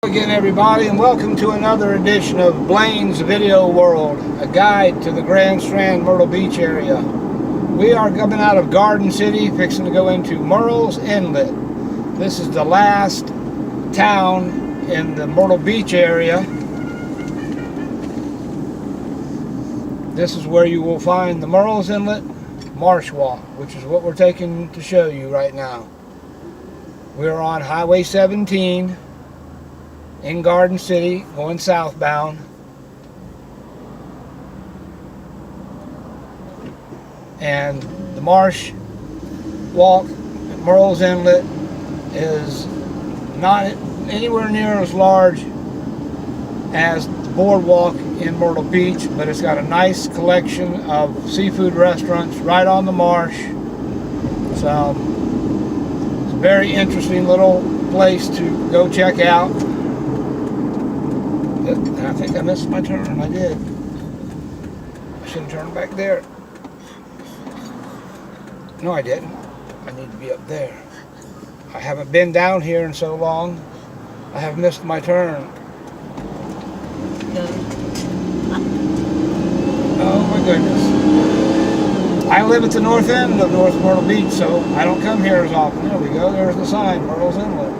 Again, everybody, and welcome to another edition of Blaine's Video World, a guide to the Grand Strand Myrtle Beach area. We are coming out of Garden City, fixing to go into Murrells Inlet. This is the last town in the Myrtle Beach area. This is where you will find the Murrells Inlet MarshWalk, which is what we're taking to show you right now. We're on Highway 17 in Garden City, going southbound. And the Marsh Walk at Murrells Inlet is not anywhere near as large as the boardwalk in Myrtle Beach, but it's got a nice collection of seafood restaurants right on the marsh. So it's a very interesting little place to go check out. I think I missed my turn. I did. I should have turned back there. No, I didn't. I need to be up there. I haven't been down here in so long. I have missed my turn. Oh my goodness. I live at the north end of North Myrtle Beach, so I don't come here as often. There we go. There's the sign, Murrells Inlet.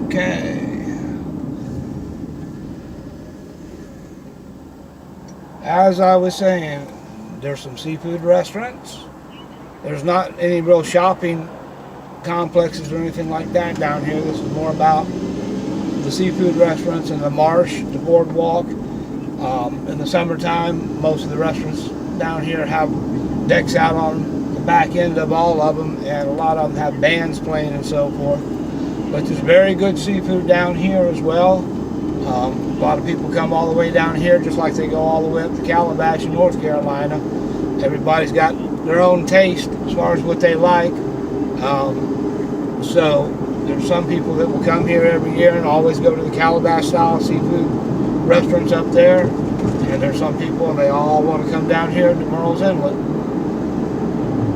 Okay. As I was saying, there's some seafood restaurants. There's not any real shopping complexes or anything like that down here. This is more about the seafood restaurants and the marsh, the boardwalk. In the summertime, most of the restaurants down here have decks out on the back end of all of them, and a lot of them have bands playing and so forth. But there's very good seafood down here as well. A lot of people come all the way down here, just like they go all the way up to Calabash in North Carolina. Everybody's got their own taste as far as what they like. So there's some people that will come here every year and always go to the Calabash style seafood restaurants up there. And there's some people, and they all want to come down here to Murrells Inlet.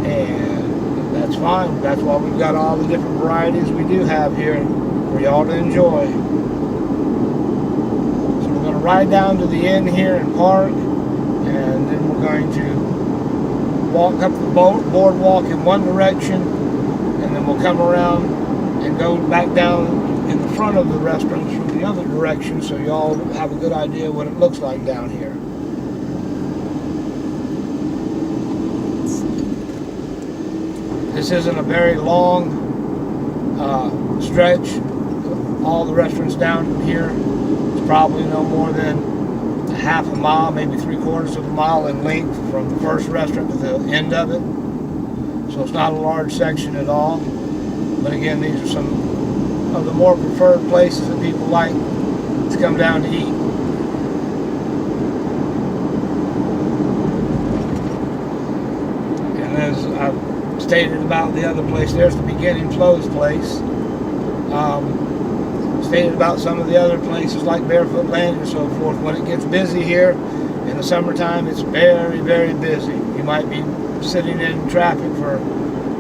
And that's fine. That's why we've got all the different varieties we do have here for y'all to enjoy. So we're going to ride down to the end here and park, and then we're going to walk up the boardwalk in one direction, and then we'll come around and go back down in the front of the restaurants from the other direction, so y'all have a good idea what it looks like down here. This isn't a very long stretch. All the restaurants down here, it's probably no more than a half a mile, maybe 3/4 of a mile in length from the first restaurant to the end of it. So it's not a large section at all. But again, these are some of the more preferred places that people like to come down to eat. And as I've stated about the other place, there's the beginning closed place. Stated about some of the other places like Barefoot Land and so forth. When it gets busy here in the summertime, it's very, very busy. You might be sitting in traffic for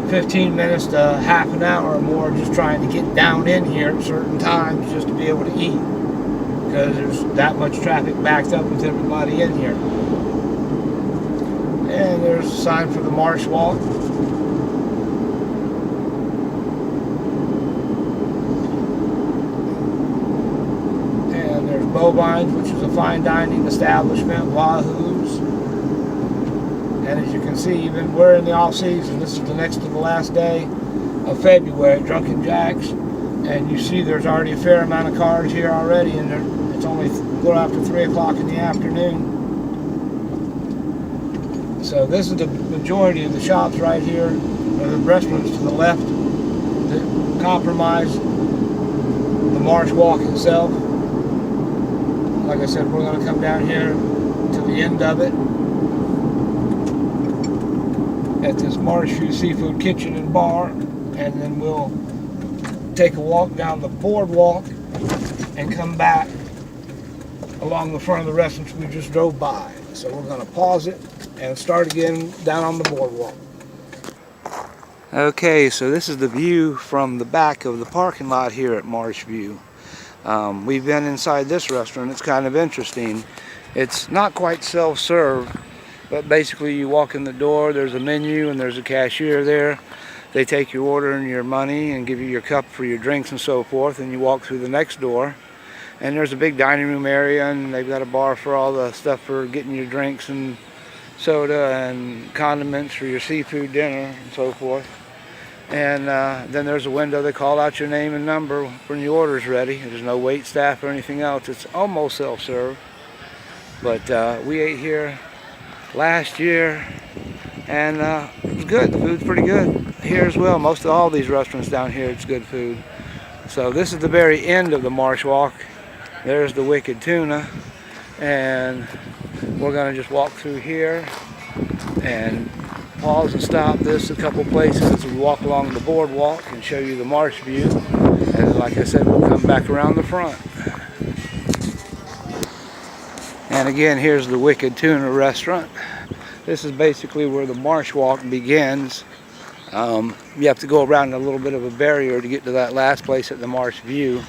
15 minutes to half an hour or more just trying to get down in here at certain times just to be able to eat, because there's that much traffic backed up with everybody in here. And there's a sign for the Marsh Walk. And there's Bovines, which is a fine dining establishment, Wahoo's. And as you can see, even we're in the off season. This is the next to the last day of February, Drunken Jack's. And you see there's already a fair amount of cars here already, and it's only a little after 3 o'clock in the afternoon. So this is the majority of the shops right here, or the restaurants to the left that comprise the Marsh Walk itself. Like I said, we're going to come down here to the end of it at this Marsh Seafood Kitchen and Bar, and then we'll take a walk down the boardwalk and come back along the front of the restaurants we just drove by. So we're going to pause it and start again down on the boardwalk. Okay, so this is the view from the back of the parking lot here at Marsh View. We've been inside this restaurant. It's kind of interesting. It's not quite self-serve, but basically you walk in the door, there's a menu and there's a cashier there. They take your order and your money and give you your cup for your drinks and so forth, and you walk through the next door. And there's a big dining room area, and they've got a bar for all the stuff for getting your drinks and soda and condiments for your seafood dinner and so forth. And then there's a window. They call out your name and number when your order's ready. There's no wait staff or anything else. It's almost self-serve. But we ate here last year, and it was good. The food's pretty good here as well. Most of all these restaurants down here, it's good food. So this is the very end of the MarshWalk. There's the Wicked Tuna, and we're going to just walk through here and pause and stop this a couple places as we walk along the boardwalk and show you the marsh view. And like I said, we'll come back around the front. And again, here's the Wicked Tuna restaurant. This is basically where the MarshWalk begins. You have to go around a little bit of a barrier to get to that last place at the Marsh View.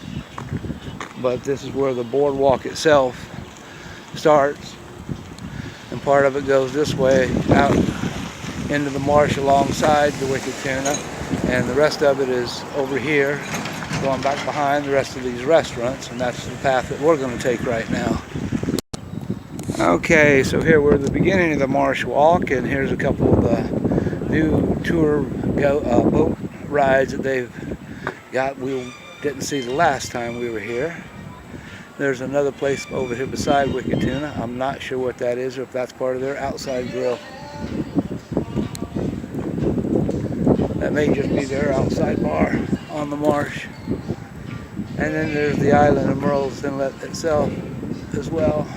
But this is where the boardwalk itself starts. And part of it goes this way out into the marsh alongside the Wicked Tuna, and the rest of it is over here going back behind the rest of these restaurants, and that's the path that we're going to take right now. Okay, so here we're at the beginning of the MarshWalk, and here's a couple of the new tour boat rides that they've got. We didn't see the last time we were here. There's another place over here beside Wicked Tuna. I'm not sure what that is, or if that's part of their outside grill. That may just be their outside bar on the marsh. And then there's the island of Murrells Inlet itself as well.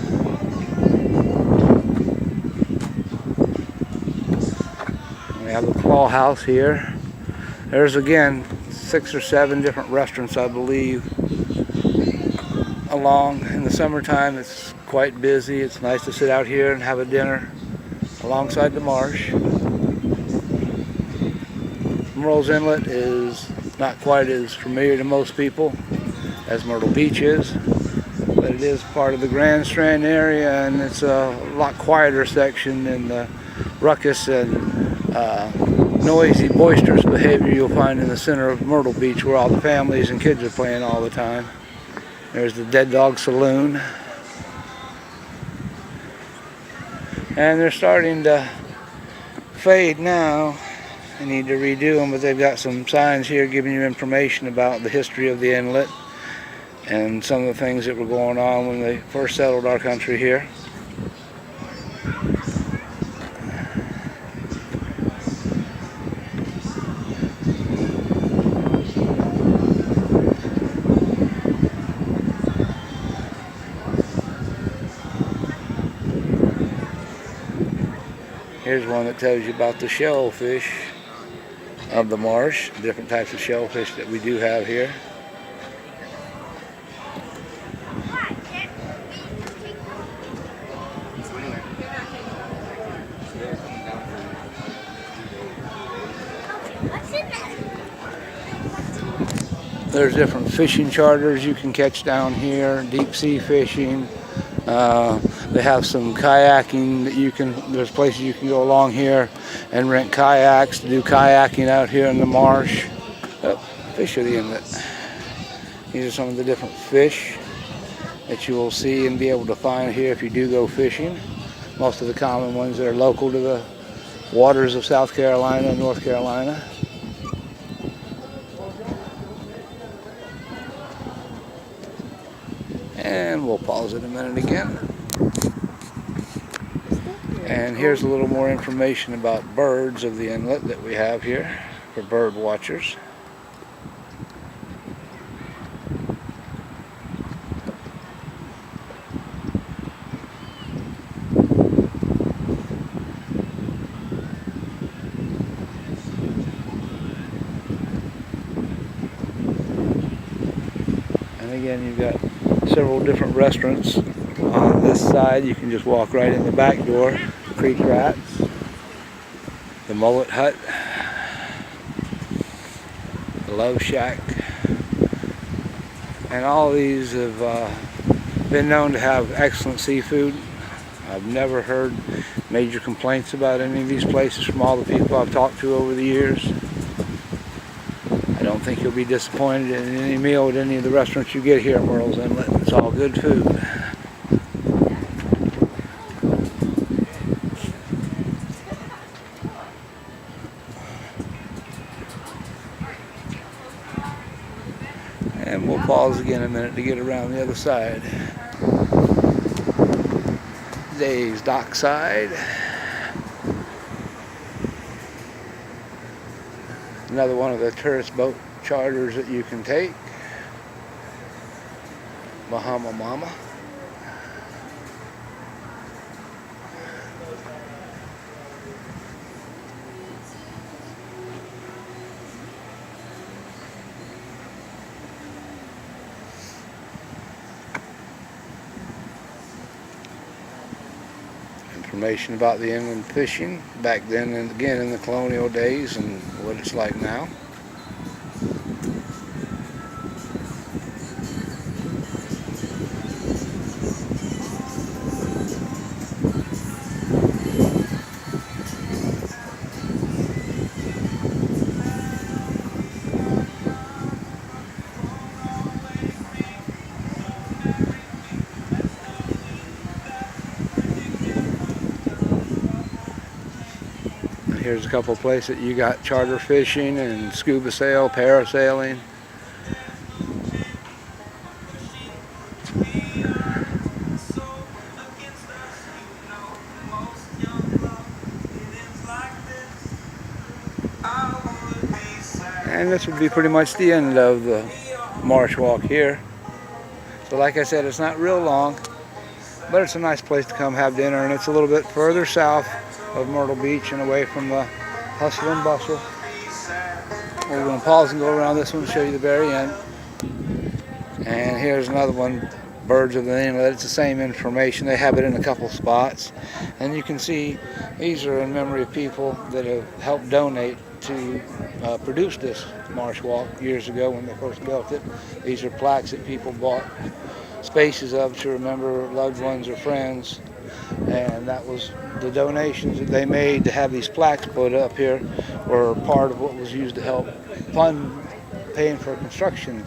We have the claw house here. There's again 6 or 7 different restaurants, I believe, along. In the summertime it's quite busy. It's nice to sit out here and have a dinner alongside the marsh. Murrells Inlet is not quite as familiar to most people as Myrtle Beach is, but it is part of the Grand Strand area, and it's a lot quieter section than the ruckus and noisy, boisterous behavior you'll find in the center of Myrtle Beach, where all the families and kids are playing all the time. There's the Dead Dog Saloon, and they're starting to fade now. I need to redo them, but they've got some signs here giving you information about the history of the inlet and some of the things that were going on when they first settled our country here. Here's one that tells you about the shellfish of the marsh, different types of shellfish that we do have here. There's different fishing charters you can catch down here, deep sea fishing. They have some kayaking that you can, there's places you can go along here and rent kayaks to do kayaking out here in the marsh. Fish of the inlet. These are some of the different fish that you will see and be able to find here if you do go fishing. Most of the common ones that are local to the waters of South Carolina and North Carolina. And we'll pause it a minute again. And here's a little more information about birds of the inlet that we have here for bird watchers. And again, you've got several different restaurants on this side. You can just walk right in the back door. Creek Rats, the Mullet Hut, the Love Shack. And all these have been known to have excellent seafood. I've never heard major complaints about any of these places from all the people I've talked to over the years. I don't think you'll be disappointed in any meal at any of the restaurants you get here at Murrells Inlet. It's all good food. And we'll pause again a minute to get around the other side. Today's dockside. Another one of the tourist boat charters that you can take. Bahama Mama. Information about the inland fishing back then and again in the colonial days and what it's like now. Here's a couple of places that you got charter fishing and scuba sail, parasailing. And this would be pretty much the end of the MarshWalk here. So like I said, it's not real long, but it's a nice place to come have dinner, and it's a little bit further south of Myrtle Beach and away from the hustle and bustle. We're going to pause and go around this one to show you the very end. And here's another one, Birds of the Inlet. It's the same information. They have it in a couple spots. And you can see these are in memory of people that have helped donate to produce this MarshWalk years ago when they first built it. These are plaques that people bought spaces of to remember loved ones or friends. And that was the donations that they made to have these plaques put up here were part of what was used to help fund paying for construction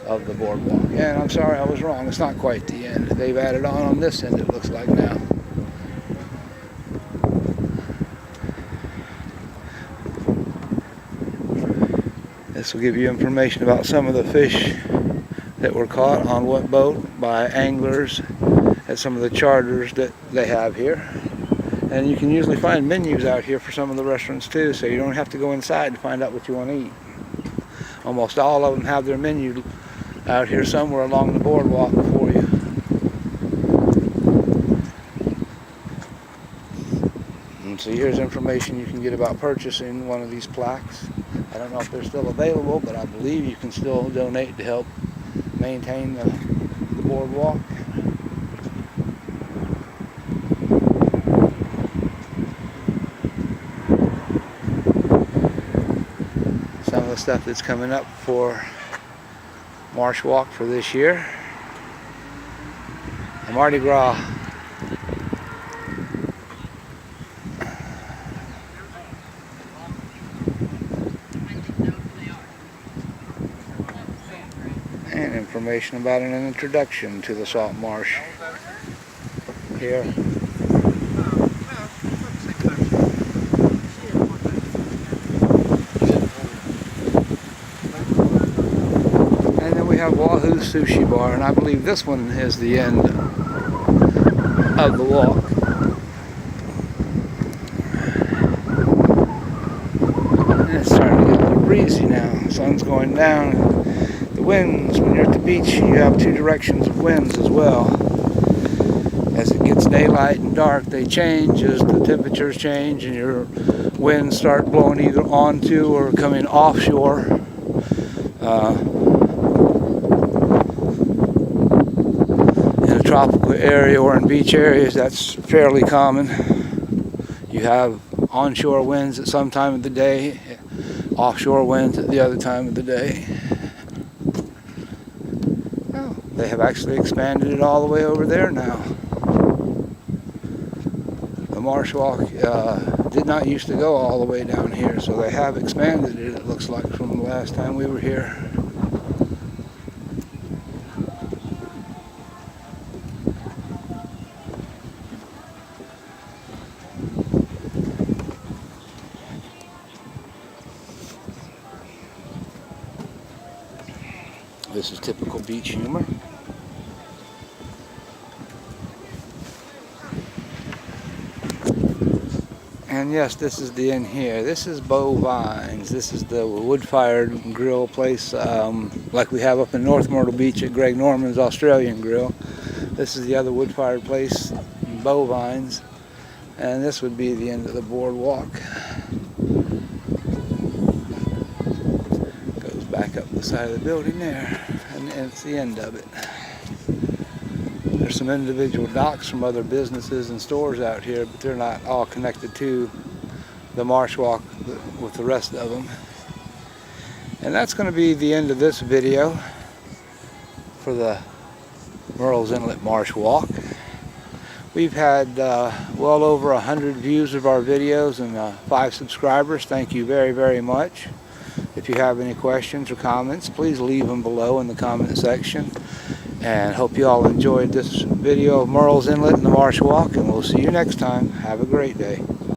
of the boardwalk. And I'm sorry, I was wrong. It's not quite the end. They've added on this end, it looks like now. This will give you information about some of the fish that were caught on what boat by anglers at some of the charters that they have here. And you can usually find menus out here for some of the restaurants too, so you don't have to go inside to find out what you want to eat. Almost all of them have their menu out here somewhere along the boardwalk for you. And so here's information you can get about purchasing one of these plaques. I don't know if they're still available, but I believe you can still donate to help maintain the boardwalk. Some of the stuff that's coming up for MarshWalk for this year. The Mardi Gras. And information about an introduction to the salt marsh here. And then we have Wahoo Sushi Bar, and I believe this one is the end of the walk. And it's starting to get a little breezy now. The sun's going down. The winds, when you're at the beach, you have two directions of winds as well. As it gets daylight and dark, they change as the temperatures change, and your winds start blowing either onto or coming offshore. In a tropical area or in beach areas, that's fairly common. You have onshore winds at some time of the day offshore winds at the other time of the day. Oh, they have actually expanded it all the way over there now. The MarshWalk did not used to go all the way down here, so they have expanded it, it looks like, from the last time we were here. This is typical beach humor. And yes, this is the inn here. This is Bovines. This is the wood-fired grill place like we have up in North Myrtle Beach at Greg Norman's Australian Grill. This is the other wood-fired place, Bovines. And this would be the end of the boardwalk. Goes back up the side of the building there, and it's the end of it. There's some individual docks from other businesses and stores out here, but they're not all connected to the MarshWalk with the rest of them. And that's going to be the end of this video for the Murrells Inlet Marsh Walk. We've had well over 100 views of our videos and 5 subscribers. Thank you very, very much. If you have any questions or comments, please leave them below in the comment section. And hope you all enjoyed this video of Murrells Inlet and the Marsh Walk, and we'll see you next time. Have a great day.